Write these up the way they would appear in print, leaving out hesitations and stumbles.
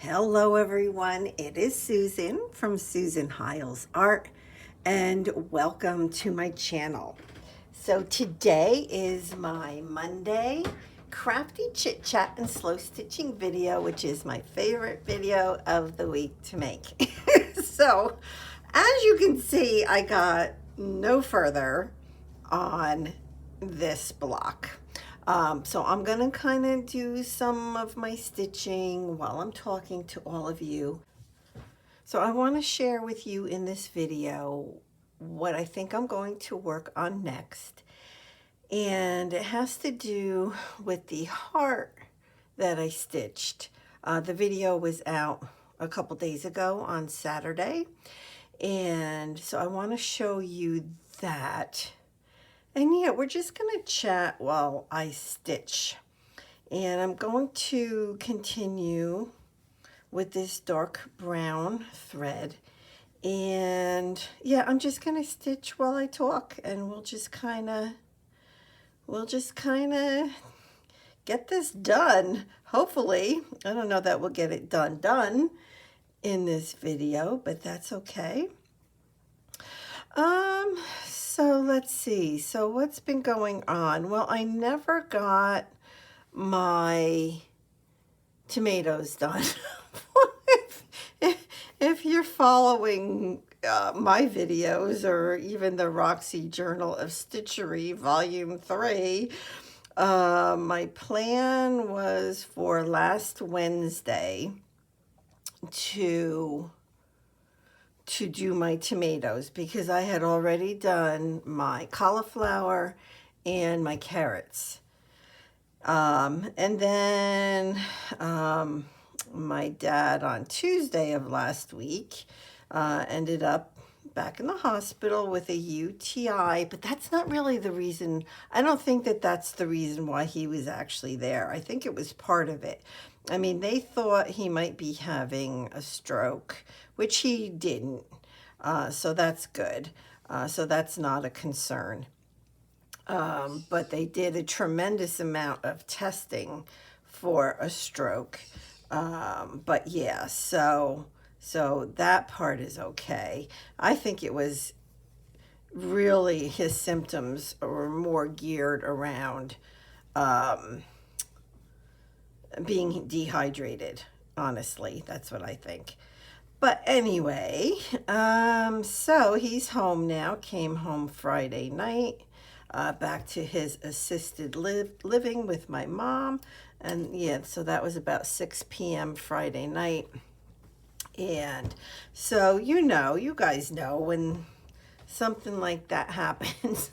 Hello everyone, it is Susan from Suehiles Art and welcome to my channel. So today is my Monday crafty chit chat and slow stitching video, which is my favorite video of the week to make. So as you can see, I got no further on this block. So I'm gonna kind of do some of my stitching while I'm talking to all of you. So I want to share with you in this video what I think I'm going to work on next. And it has to do with the heart that I stitched. The video was out a couple days ago on Saturday. And so I want to show you that. And yeah, we're just going to chat while I stitch. And I'm going to continue with this dark brown thread. And yeah, I'm just going to stitch while I talk, and we'll just kind of get this done. Hopefully, I don't know that we'll get it done in this video, but that's okay. So let's see. So what's been going on? Well, I never got my tomatoes done. if you're following my videos, or even the Roxy Journal of Stitchery Volume 3, my plan was for last Wednesday to do my tomatoes, because I had already done my cauliflower and my carrots. And then my dad on Tuesday of last week ended up back in the hospital with a UTI, but that's not really the reason. I don't think that that's the reason why he was actually there. I think it was part of it. I mean, they thought he might be having a stroke, which he didn't. So that's good. So that's not a concern. But they did a tremendous amount of testing for a stroke. But yeah, so that part is okay. I think it was really, his symptoms were more geared around being dehydrated. Honestly, that's what I think. But anyway, so he's home now, came home Friday night, back to his assisted living with my mom. And yeah, so that was about 6 p.m. Friday night. And so, you guys know when something like that happens,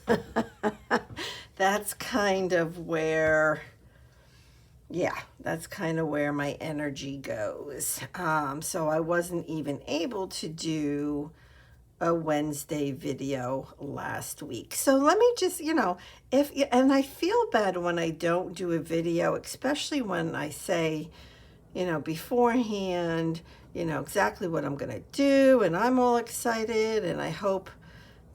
that's kind of where, yeah, that's kind of where my energy goes. So I wasn't even able to do a Wednesday video last week. So let me just, and I feel bad when I don't do a video, especially when I say, beforehand, exactly what I'm going to do, and I'm all excited, and I hope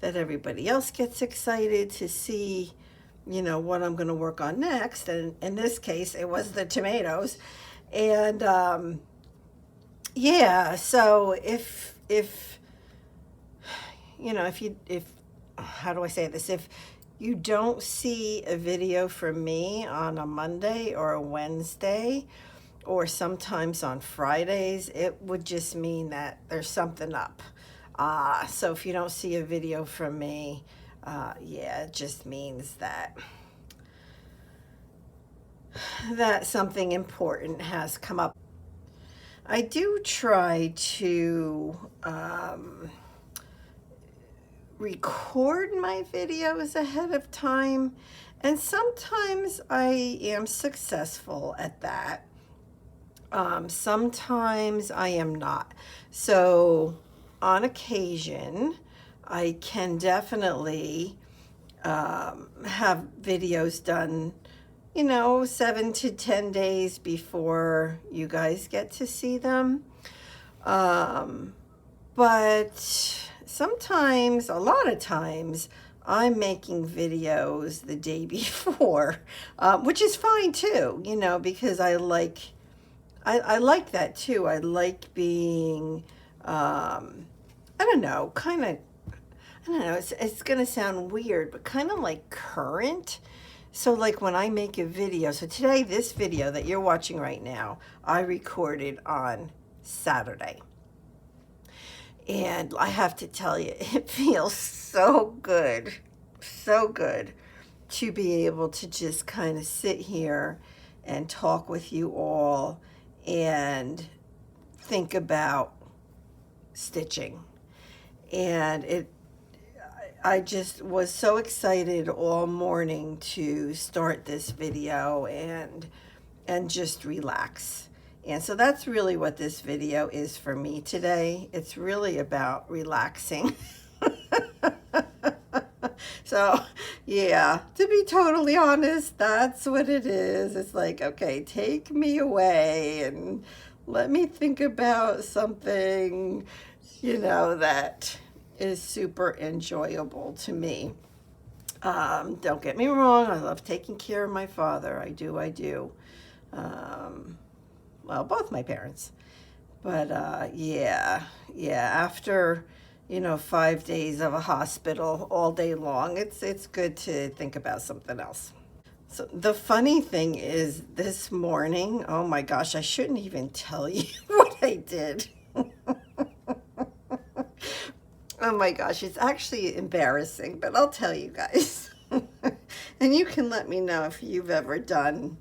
that everybody else gets excited to see what I'm going to work on next. And in this case, it was the tomatoes. And yeah, so if how do I say this? If you don't see a video from me on a Monday or a Wednesday, or sometimes on Fridays, it would just mean that there's something up. So if you don't see a video from me, yeah, it just means that something important has come up. I do try to record my videos ahead of time, and sometimes I am successful at that. Sometimes I am not. So on occasion, I can definitely have videos done, 7 to 10 days before you guys get to see them. But sometimes, a lot of times, I'm making videos the day before, which is fine too, because I like I like that too. I like being, I don't know, kind of, I don't know, it's going to sound weird, but kind of like current. So like when I make a video, so today, this video that you're watching right now, I recorded on Saturday. And I have to tell you, it feels so good to be able to just kind of sit here and talk with you all and think about stitching. And I just was so excited all morning to start this video and just relax. And so that's really what this video is for me today. It's really about relaxing. So, yeah, to be totally honest, that's what it is. It's like, okay, take me away and let me think about something, that is super enjoyable to me. Don't get me wrong, I love taking care of my father. I do. Well, both my parents. But yeah, after 5 days of a hospital all day long, it's good to think about something else. So the funny thing is, this morning, oh my gosh, I shouldn't even tell you what I did. Oh my gosh, it's actually embarrassing, but I'll tell you guys. And you can let me know if you've ever done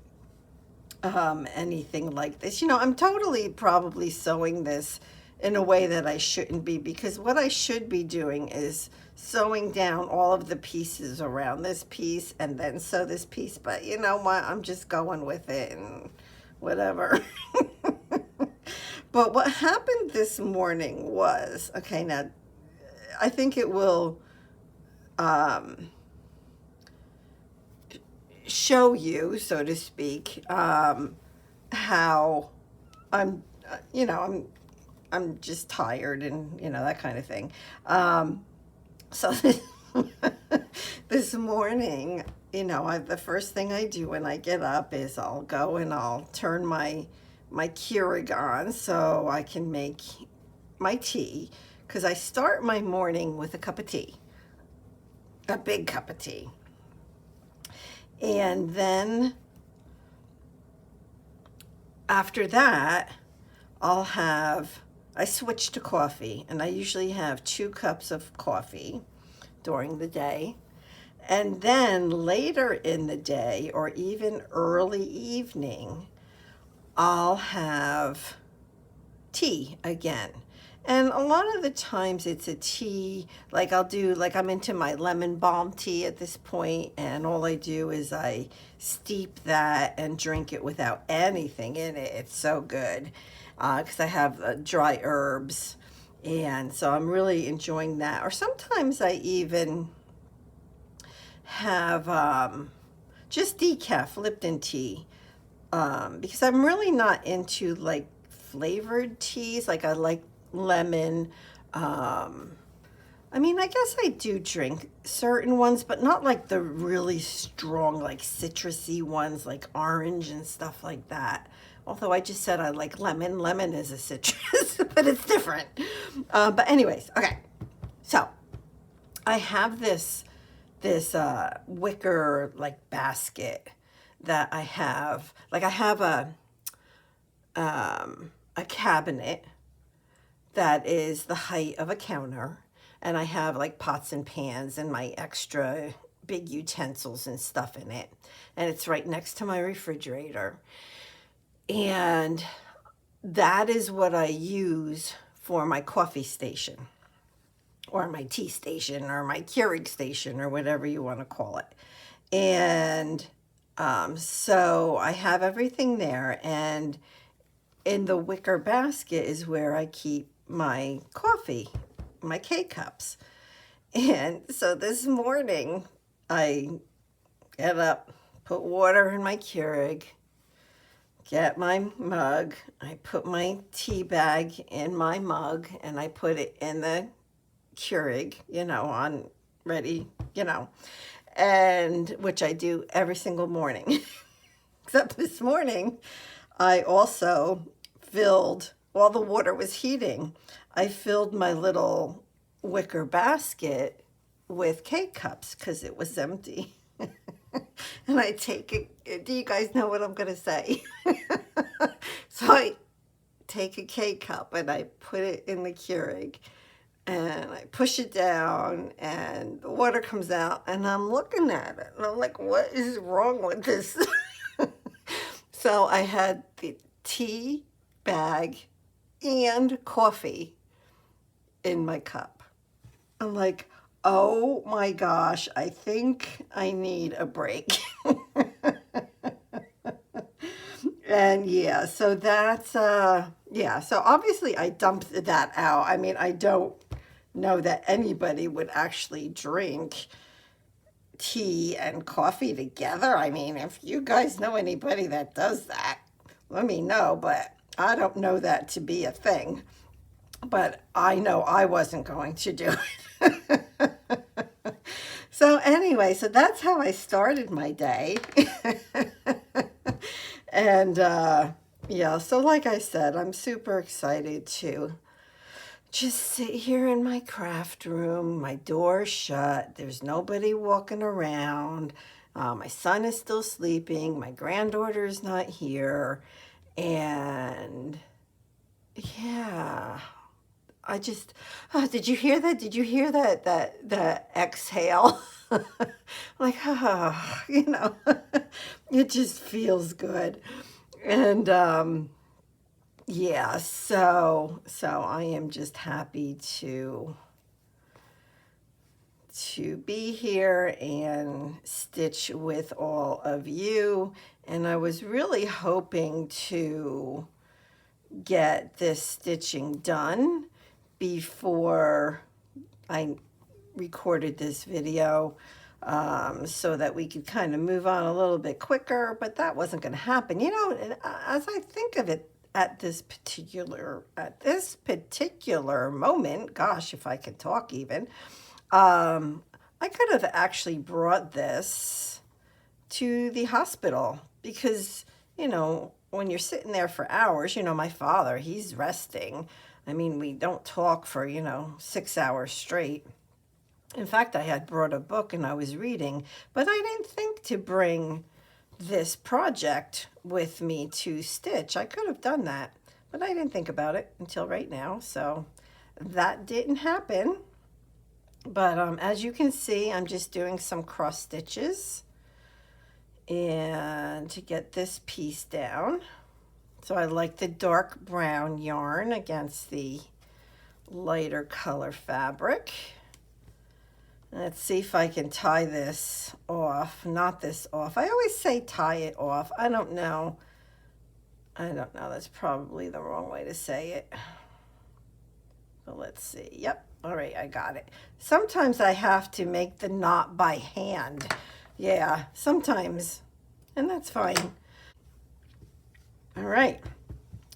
anything like this. I'm totally probably sewing this in a way that I shouldn't be, because what I should be doing is sewing down all of the pieces around this piece and then sew this piece. But you know what? I'm just going with it and whatever. But what happened this morning was, okay, now I think it will show you, so to speak, how I'm, I'm just tired and, that kind of thing. So this morning, the first thing I do when I get up is I'll go and I'll turn my Keurig on so I can make my tea, because I start my morning with a cup of tea, a big cup of tea. And then after that, I switch to coffee, and I usually have 2 cups of coffee during the day. And then later in the day, or even early evening, I'll have tea again. And a lot of the times it's a tea, like I'm into my lemon balm tea at this point, and all I do is I steep that and drink it without anything in it. It's so good, because I have dry herbs, and so I'm really enjoying that. Or sometimes I even have just decaf Lipton tea, because I'm really not into like flavored teas. Like I like lemon. I guess I do drink certain ones, but not like the really strong, like citrusy ones, like orange and stuff like that. Although I just said I like lemon. Lemon is a citrus, but it's different. But anyways, okay. So I have this wicker like basket that I have. Like I have a cabinet that is the height of a counter, and I have like pots and pans and my extra big utensils and stuff in it, and it's right next to my refrigerator. And that is what I use for my coffee station, or my tea station, or my Keurig station, or whatever you want to call it. And so I have everything there, and in the wicker basket is where I keep my coffee, my K-cups. And so this morning I get up, put water in my Keurig, get my mug, I put my tea bag in my mug, and I put it in the Keurig, on ready, and which I do every single morning. Except this morning, I also filled, while the water was heating, I filled my little wicker basket with K-cups because it was empty. And I take it, do you guys know what I'm going to say? So I take a K-cup and I put it in the Keurig and I push it down and the water comes out and I'm looking at it and I'm like, what is wrong with this? So I had the tea bag and coffee in my cup. I'm like, oh my gosh, I think I need a break. And yeah, so that's, yeah, so obviously I dumped that out. I mean, I don't know that anybody would actually drink tea and coffee together. I mean, if you guys know anybody that does that, let me know, but I don't know that to be a thing. But I know I wasn't going to do it. So anyway, so that's how I started my day. And yeah, so like I said, I'm super excited to just sit here in my craft room, my door shut, there's nobody walking around, my son is still sleeping, my granddaughter is not here, and yeah, I just, did you hear that? Did you hear that exhale? Like, you know, it just feels good. And yeah, so I am just happy to be here and stitch with all of you. And I was really hoping to get this stitching done before I recorded this video, so that we could kind of move on a little bit quicker, but that wasn't going to happen. You know, as I think of it at this particular moment, gosh, if I could talk even, I could have actually brought this to the hospital because, you know, when you're sitting there for hours, you know, my father, he's resting. I mean, we don't talk for, you know, 6 hours straight. In fact, I had brought a book and I was reading, but I didn't think to bring this project with me to stitch. I could have done that, but I didn't think about it until right now. So that didn't happen. But as you can see, I'm just doing some cross stitches and to get this piece down. So I like the dark brown yarn against the lighter color fabric. Let's see if I can tie this off, not this off. I always say tie it off. I don't know. That's probably the wrong way to say it. But let's see. Yep. All right, I got it. Sometimes I have to make the knot by hand. Yeah, sometimes. And that's fine. All right.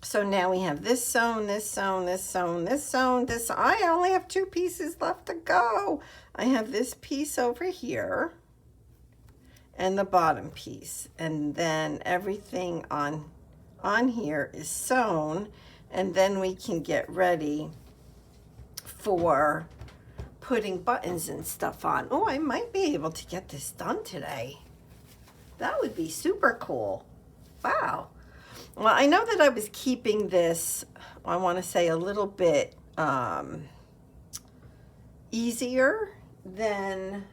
So now we have this sewn, this sewn, this sewn, this sewn, this. I only have 2 pieces left to go. I have this piece over here and the bottom piece. And then everything on here is sewn. And then we can get ready for putting buttons and stuff on. Oh, I might be able to get this done today. That would be super cool. Wow. Well, I know that I was keeping this, I want to say, a little bit easier than,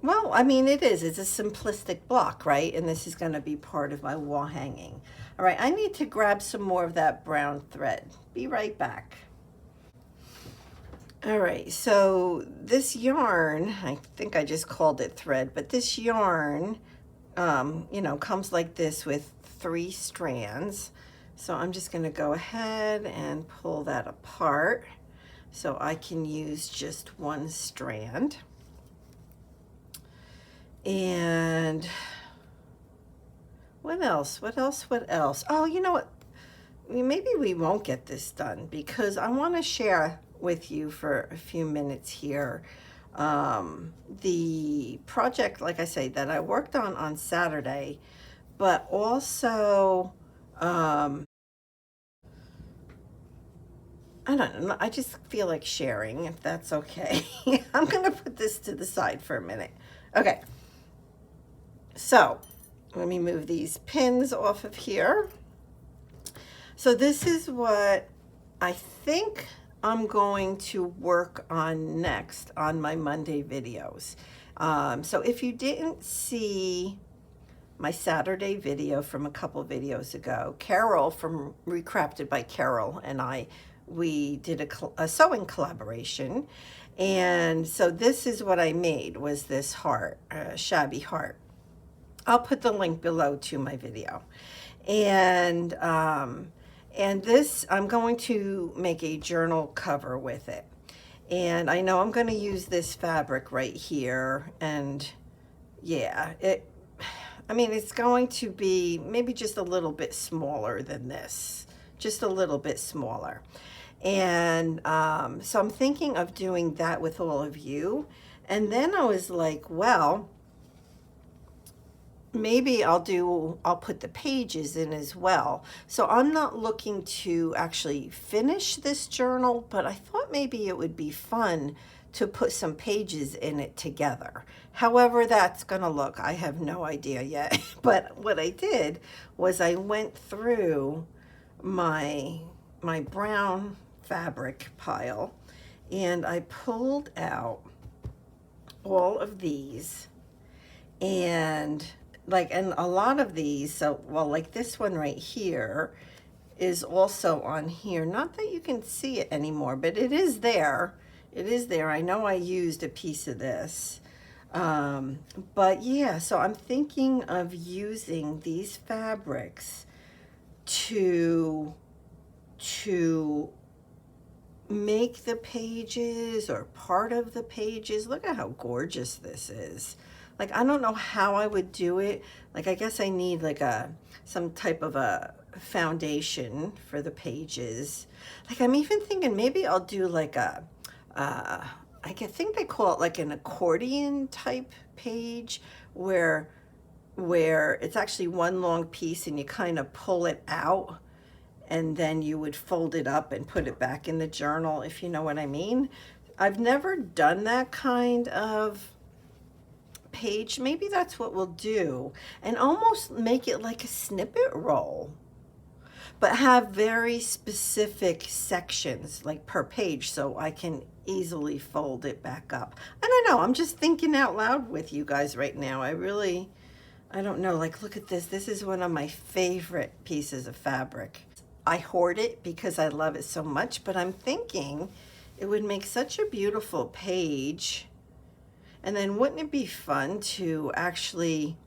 well, I mean, it is. It's a simplistic block, right? And this is going to be part of my wall hanging. All right, I need to grab some more of that brown thread. Be right back. All right, so this yarn, I think I just called it thread, but this yarn, you know, comes like this with 3 strands. So I'm just going to go ahead and pull that apart so I can use just 1 strand. And what else? What else? What else? Oh, you know what? Maybe we won't get this done because I want to share with you for a few minutes here the project, like I say, that I worked on Saturday, but also, I don't know, I just feel like sharing, if that's okay. I'm gonna put this to the side for a minute. Okay, so let me move these pins off of here. So this is what I think I'm going to work on next on my Monday videos. So if you didn't see my Saturday video from a couple videos ago, Carol from Recrafted by Carol and we did a sewing collaboration. And so this is what I made, was this heart, shabby heart. I'll put the link below to my video. And this, I'm going to make a journal cover with it. And I know I'm going to use this fabric right here. And yeah, I mean, it's going to be maybe just a little bit smaller than this, just a little bit smaller. And so I'm thinking of doing that with all of you. And then I was like, well, maybe I'll put the pages in as well. So I'm not looking to actually finish this journal, but I thought maybe it would be fun to put some pages in it together. However that's gonna look, I have no idea yet. But what I did was I went through my brown fabric pile and I pulled out all of these, and a lot of these, so, well, like this one right here is also on here. Not that you can see it anymore, but it is there. It is there. I know I used a piece of this. But yeah, so I'm thinking of using these fabrics to make the pages or part of the pages. Look at how gorgeous this is. Like, I don't know how I would do it. Like, I guess I need like some type of a foundation for the pages. Like, I'm even thinking maybe I'll do like I think they call it like an accordion type page where it's actually one long piece and you kind of pull it out and then you would fold it up and put it back in the journal, if you know what I mean. I've never done that kind of page. Maybe that's what we'll do, and almost make it like a snippet roll, but have very specific sections like per page so I can easily fold it back up. I don't know, I'm just thinking out loud with you guys right now. I don't know, like, look at this. This is one of my favorite pieces of fabric. I hoard it because I love it so much, but I'm thinking it would make such a beautiful page. And then wouldn't it be fun to actually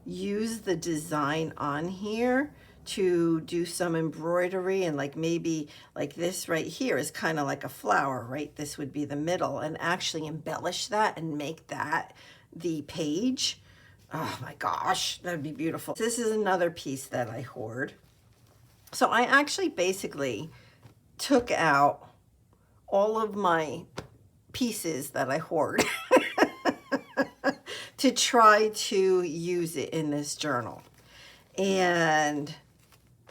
use the design on here to do some embroidery, and like maybe like this right here is kind of like a flower, right? This would be the middle, and actually embellish that and make that the page. Oh my gosh, that'd be beautiful. This is another piece that I hoard. So I actually basically took out all of my pieces that I hoard to try to use it in this journal. And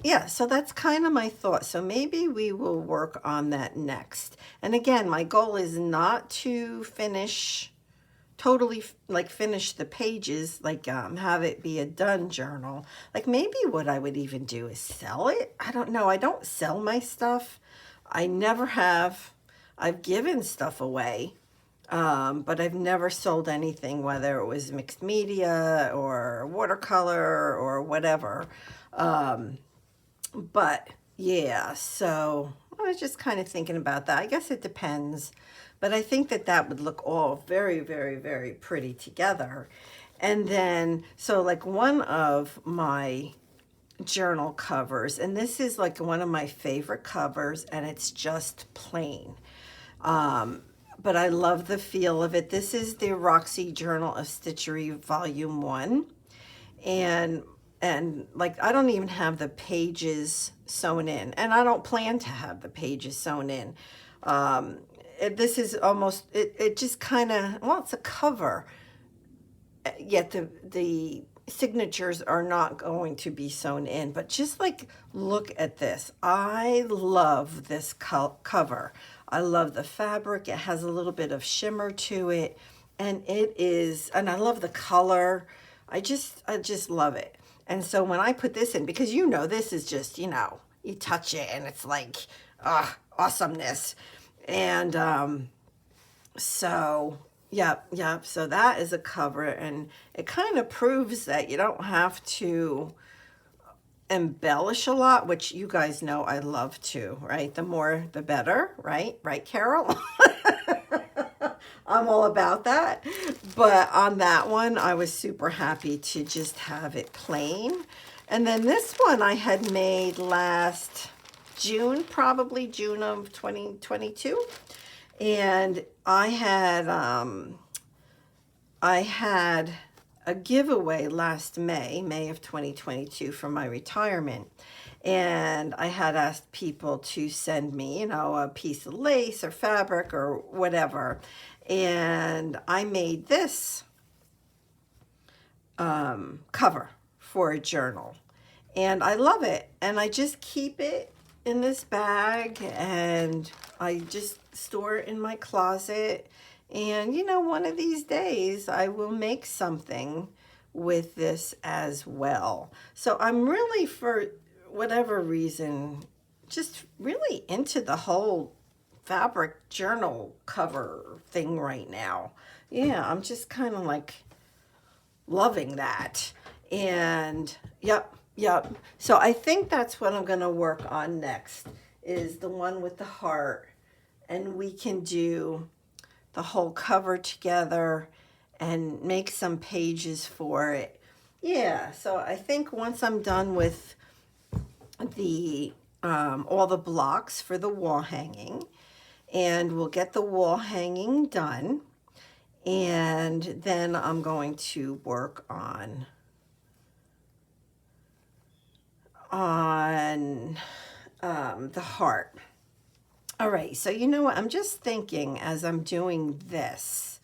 yeah, so that's kind of my thought. So maybe we will work on that next. And again, my goal is not to totally finish the pages, like have it be a done journal. Like, maybe what I would even do is sell it. I don't know. I don't sell my stuff. I never have. I've given stuff away, but I've never sold anything, whether it was mixed media or watercolor or whatever. But yeah, so I was just kind of thinking about that. I guess it depends, but I think that would look all very, very, very pretty together. And then, so like one of my journal covers, and this is like one of my favorite covers, and it's just plain. But I love the feel of it. This is the Roxy Journal of Stitchery Volume 1. And like, I don't even have the pages sewn in, and I don't plan to have the pages sewn in. This is almost, it just kind of, well, it's a cover, yet the signatures are not going to be sewn in, but just like look at this. I love this cover. I love the fabric. It has a little bit of shimmer to it, and I love the color. I just love it. And so when I put this in, because this is just, you touch it and it's like, awesomeness. And so yep. So that is a cover, and it kind of proves that you don't have to embellish a lot, which you guys know I love to, right? The more, the better, right? Right, Carol? I'm all about that. But on that one, I was super happy to just have it plain. And then this one I had made last June, probably June of 2022. And I had a giveaway last May of 2022 for my retirement. And I had asked people to send me, a piece of lace or fabric or whatever. And I made this cover for a journal. And I love it. And I just keep it in this bag, and I just store it in my closet. And one of these days I will make something with this as well. So I'm really, for whatever reason, just really into the whole fabric journal cover thing right now. Yeah, I'm just kind of like loving that. And yep. So I think that's what I'm going to work on next, is the one with the heart. And we can do the whole cover together and make some pages for it. Yeah, so I think once I'm done with the all the blocks for the wall hanging, and we'll get the wall hanging done, and then I'm going to work on the heart. All right, so you know what? I'm just thinking as I'm doing this,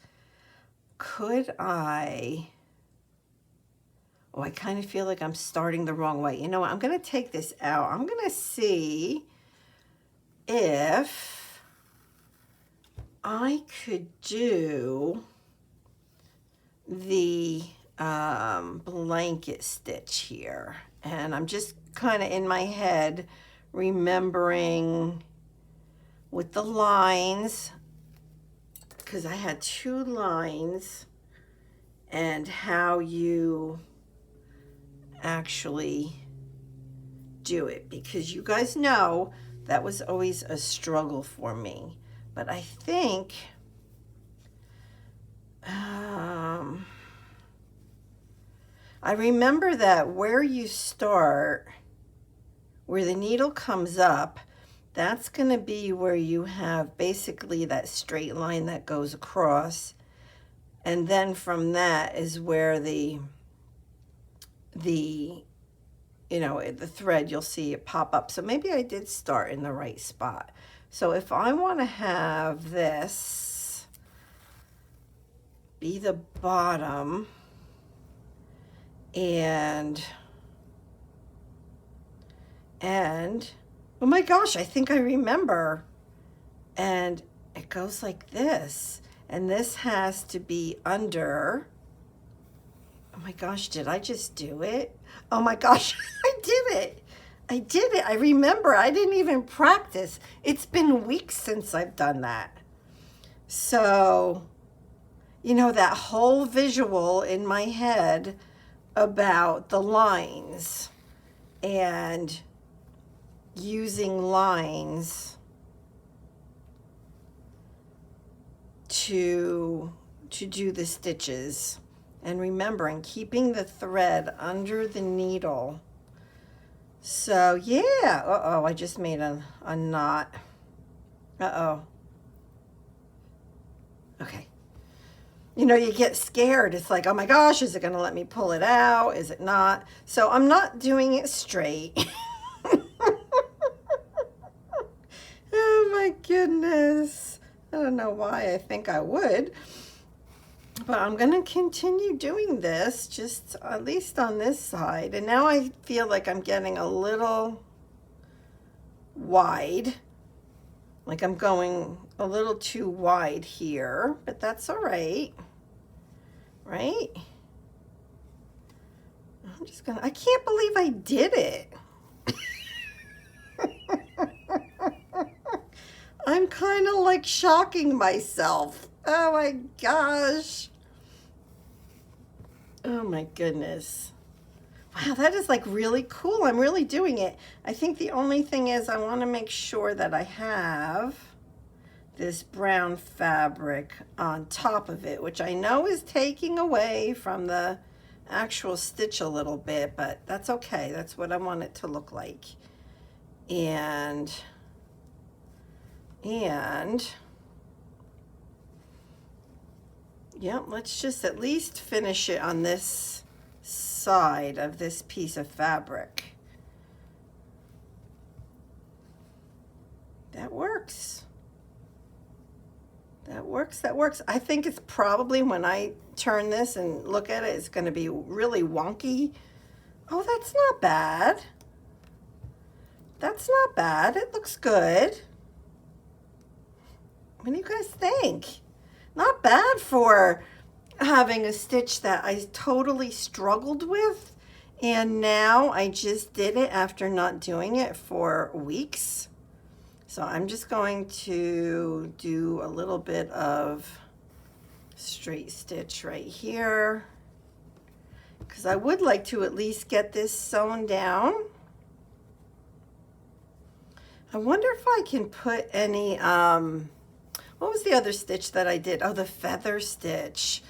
could I... Oh, I kind of feel like I'm starting the wrong way. You know what? I'm going to take this out. I'm going to see if I could do the blanket stitch here. And I'm just kind of in my head remembering with the lines, because I had 2 lines, and how you actually do it, because you guys know that was always a struggle for me. But I think I remember that where you start, where the needle comes up, that's going to be where you have basically that straight line that goes across. And then from that is where the thread, you'll see it pop up. So maybe I did start in the right spot. So if I want to have this be the bottom, and oh my gosh, I think I remember. And it goes like this. And this has to be under. Oh my gosh, did I just do it? Oh my gosh, I did it. I remember. I didn't even practice. It's been weeks since I've done that. So, that whole visual in my head about the lines and using lines to do the stitches, and remembering keeping the thread under the needle. So yeah, I just made a knot. Okay. You get scared. It's like, oh my gosh, is it going to let me pull it out? Is it not? So I'm not doing it straight. Oh my goodness. I don't know why I think I would. But I'm going to continue doing this, just at least on this side. And now I feel like I'm getting a little wide. Like I'm going a little too wide here, but that's all right. Right? I can't believe I did it. I'm kind of like shocking myself. Oh my gosh. Oh my goodness. Wow, that is like really cool. I'm really doing it. I think the only thing is I want to make sure that I have this brown fabric on top of it, which I know is taking away from the actual stitch a little bit, but that's okay. That's what I want it to look like. And yeah, let's just at least finish it on this side of this piece of fabric. That works. That works, that works. I think it's probably when I turn this and look at it, it's going to be really wonky. Oh, that's not bad. That's not bad. It looks good. What do you guys think? Not bad for having a stitch that I totally struggled with, and now I just did it after not doing it for weeks. So I'm just going to do a little bit of straight stitch right here, because I would like to at least get this sewn down. I wonder if I can put any, what was the other stitch that I did? Oh, the feather stitch.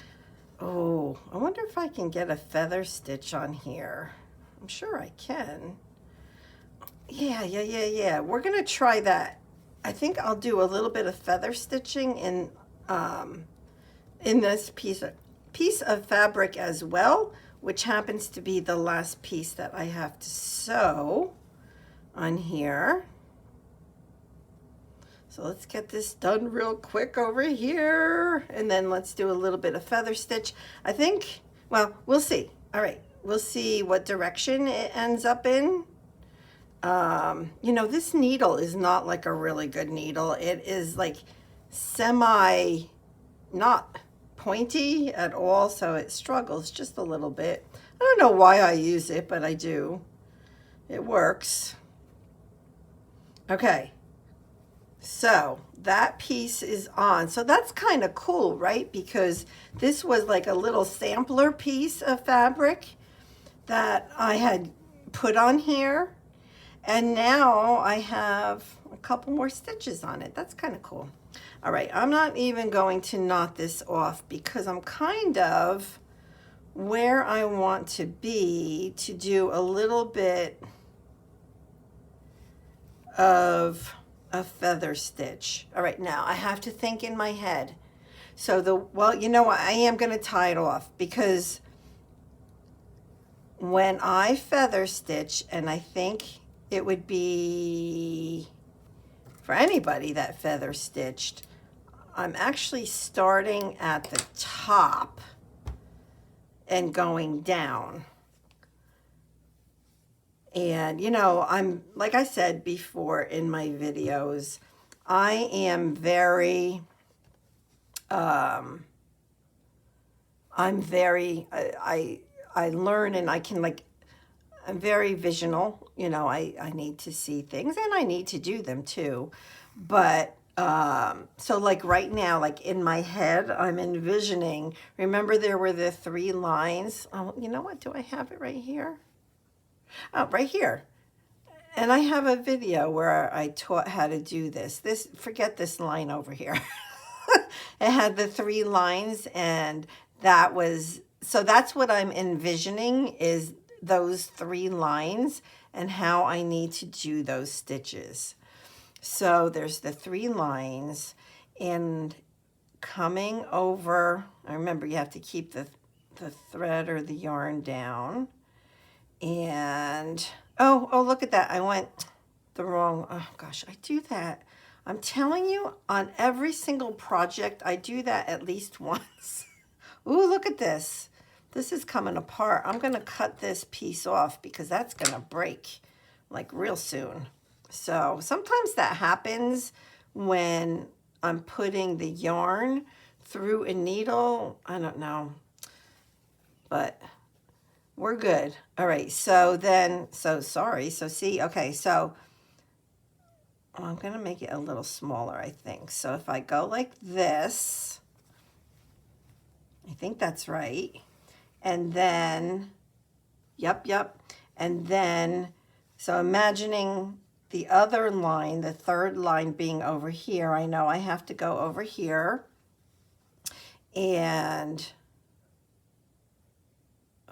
Oh, I wonder if I can get a feather stitch on here. I'm sure I can. Yeah. We're gonna try that. I think I'll do a little bit of feather stitching in this piece of fabric as well, which happens to be the last piece that I have to sew on here. So let's get this done real quick over here, and then let's do a little bit of feather stitch. I think, well, we'll see. All right, we'll see what direction it ends up in. You know, this needle is not like a really good needle. It is like not pointy at all, so it struggles just a little bit. I don't know why I use it, but I do. It works. Okay. So that piece is on. So that's kind of cool, right? Because this was like a little sampler piece of fabric that I had put on here. And now I have a couple more stitches on it. That's kind of cool. All right, I'm not even going to knot this off because I'm kind of where I want to be to do a little bit of a feather stitch. All right, now I have to think in my head. So well, you know what? I am going to tie it off because when I feather stitch, and I think it would be for anybody that feather stitched, I'm actually starting at the top and going down. And, you know, I'm, like I said before in my videos, I am very, I learn, and I can, like, I'm very visional. You know, I need to see things, and I need to do them too. But, so like right now, like in my head, I'm envisioning, remember there were the 3 lines. Oh, you know what? Do I have it right here? Oh, right here. And I have a video where I taught how to do this. Forget this line over here. It had the 3 lines, and so that's what I'm envisioning is those 3 lines and how I need to do those stitches. So there's the 3 lines, and coming over, I remember you have to keep the thread or the yarn down. And, oh, look at that. I went the wrong, oh gosh, I do that. I'm telling you, on every single project, I do that at least once. Ooh, look at this. This is coming apart. I'm going to cut this piece off because that's going to break like real soon. So sometimes that happens when I'm putting the yarn through a needle. I don't know, but we're good. All right, so then, sorry. So see, okay, so I'm going to make it a little smaller, I think. So if I go like this, I think that's right. And then, yep. And then, so imagining the other line, the third line being over here, I know I have to go over here. And,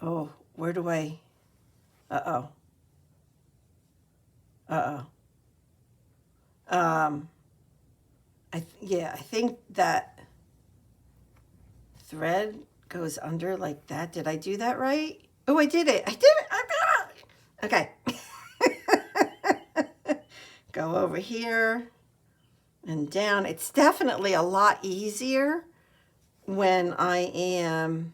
oh, where do I, uh-oh. I think that thread goes under like that. Did I do that right? Oh, I did it. I did it. Okay. Go over here and down. It's definitely a lot easier when I am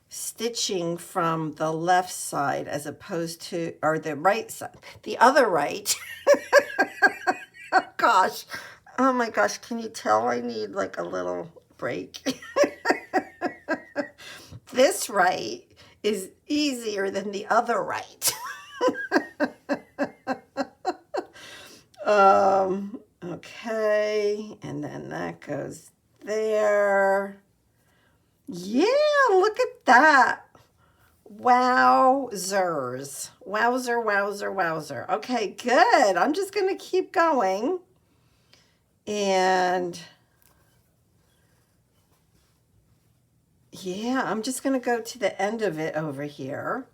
stitching from the left side as opposed to, or the right side, the other right. Oh gosh. Oh my gosh. Can you tell I need like a little break? This right is easier than the other right. Okay, and then that goes there. Yeah, look at that. Wowzers. Wowzer. Okay, good. I'm just going to keep going. And yeah, I'm just going to go to the end of it over here.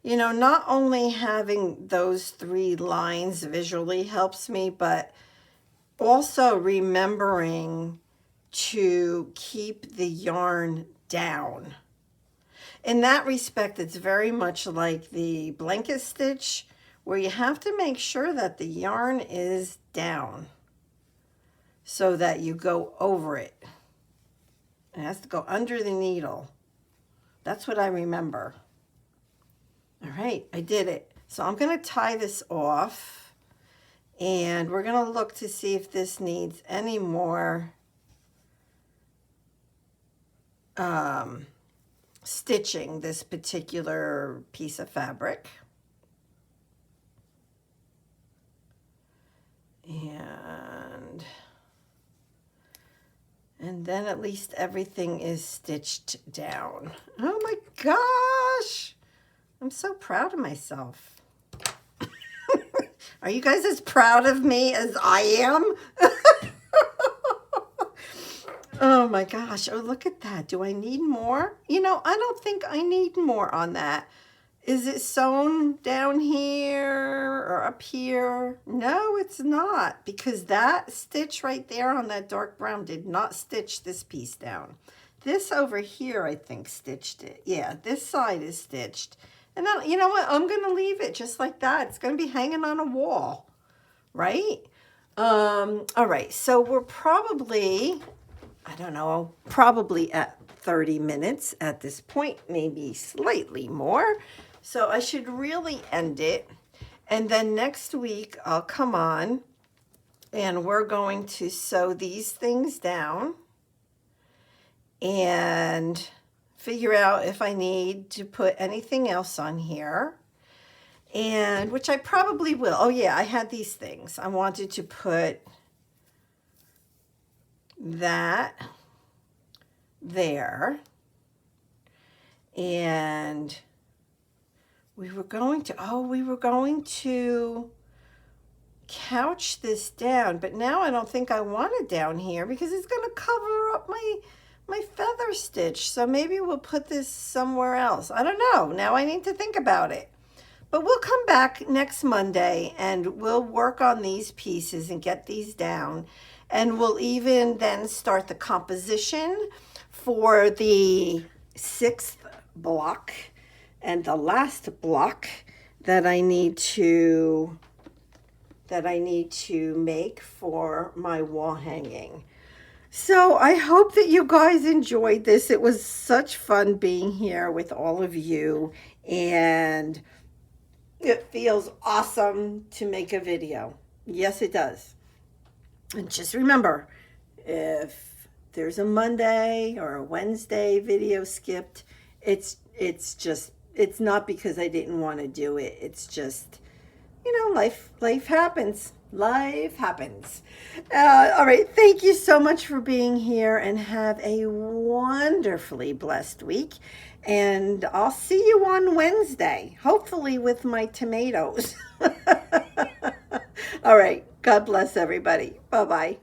You know, not only having those 3 lines visually helps me, but also remembering to keep the yarn down. In that respect, it's very much like the blanket stitch, where you have to make sure that the yarn is down so that you go over it. It has to go under the needle. That's what I remember. All right, I did it. So I'm going to tie this off, and we're going to look to see if this needs any more stitching, this particular piece of fabric. And then at least everything is stitched down. Oh my gosh! I'm so proud of myself. Are you guys as proud of me as I am? Oh my gosh. Oh, look at that. Do I need more? You know, I don't think I need more on that. Is it sewn down here or up here? No, it's not, because that stitch right there on that dark brown did not stitch this piece down. This over here, I think, stitched it. Yeah, this side is stitched. And then, you know what? I'm going to leave it just like that. It's going to be hanging on a wall, right? All right, so we're probably, I don't know, probably at 30 minutes at this point, maybe slightly more. So I should really end it. And then next week I'll come on and we're going to sew these things down and figure out if I need to put anything else on here. And which I probably will. Oh yeah, I had these things. I wanted to put that there. And we were going to couch this down, but now I don't think I want it down here because it's going to cover up my feather stitch. So maybe we'll put this somewhere else. I don't know. Now I need to think about it. But we'll come back next Monday and we'll work on these pieces and get these down. And we'll even then start the composition for the 6th block and the last block that I need to make for my wall hanging. So I hope that you guys enjoyed this. It was such fun being here with all of you, and it feels awesome to make a video. Yes, it does. And just remember, if there's a Monday or a Wednesday video skipped, it's not because I didn't want to do it. It's just, life happens. Life happens. All right. Thank you so much for being here, and have a wonderfully blessed week. And I'll see you on Wednesday, hopefully with my tomatoes. All right. God bless everybody. Bye bye.